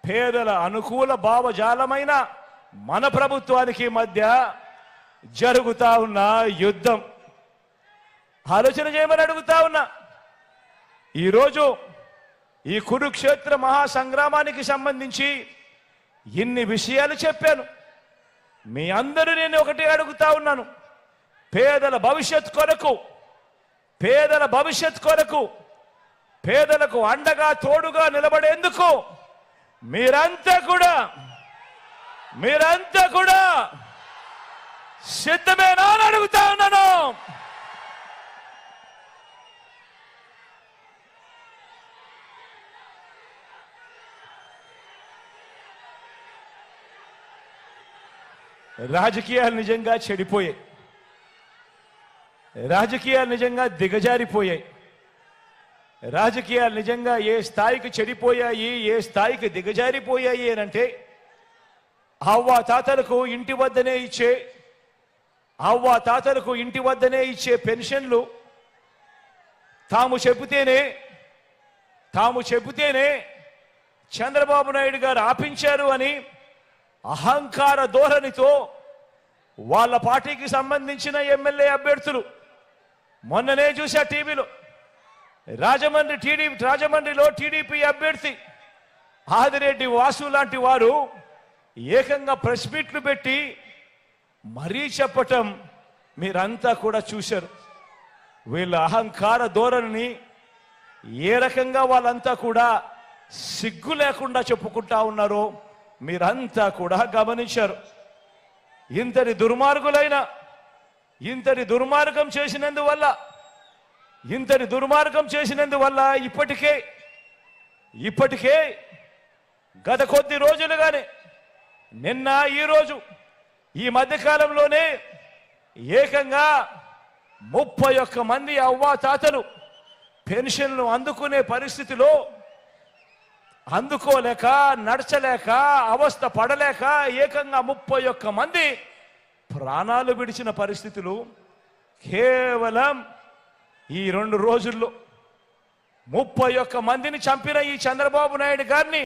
పేదల అనుకూల భావజాలమైన మన ప్రభుత్వానికి మధ్య జరుగుతా ఉన్న యుద్ధం ఆలోచన చేయమని అడుగుతా ఉన్నా. ఈరోజు ఈ కురుక్షేత్ర మహాసంగ్రామానికి సంబంధించి ఇన్ని విషయాలు చెప్పాను. మీ అందరూ నేను ఒకటే అడుగుతా ఉన్నాను, పేదల భవిష్యత్ కొరకు పేదలకు అండగా తోడుగా నిలబడేందుకు మీరంతా కూడా సిద్ధమేనా అని అడుగుతా ఉన్నాను. రాజకీయాలు నిజంగా చెడిపోయాయి, రాజకీయాలు నిజంగా దిగజారిపోయాయి, రాజకీయాలు నిజంగా ఏ స్థాయికి చెడిపోయాయి, ఏ స్థాయికి దిగజారిపోయాయి అంటే అవ్వా తాతలకు ఇంటి వద్దనే ఇచ్చే పెన్షన్లు తాము చెబితేనే చంద్రబాబు నాయుడు గారు ఆపించారు అని అహంకార ధోరణితో వాళ్ళ పార్టీకి సంబంధించిన ఎమ్మెల్యే అభ్యర్థులు మొన్ననే చూసా టీవీలో, రాజమండ్రిలో టీడీపీ అభ్యర్థి ఆదిరెడ్డి వాసు లాంటి వారు ఏకంగా ప్రెస్ మీట్లు పెట్టి మరీ చెప్పటం మీరంతా కూడా చూశారు. వీళ్ళ అహంకార ధోరణిని ఏ రకంగా వాళ్ళంతా కూడా సిగ్గు లేకుండా చెప్పుకుంటా ఉన్నారో మీరంతా కూడా గమనించారు. ఇంతటి దుర్మార్గం చేసినందువల్ల ఇప్పటికే గత కొద్ది రోజులుగానే నిన్న ఈరోజు ఈ మధ్యకాలంలోనే ఏకంగా 31 మంది అవ్వాతాతలు పెన్షన్లు అందుకునే పరిస్థితిలో అందుకోలేక నడచలేక అవస్థ పడలేక ఏకంగా 31 మంది ప్రాణాలు విడిచిన పరిస్థితులు కేవలం ఈ 2 రోజుల్లో 31 మందిని చంపిన ఈ చంద్రబాబు నాయుడు గారిని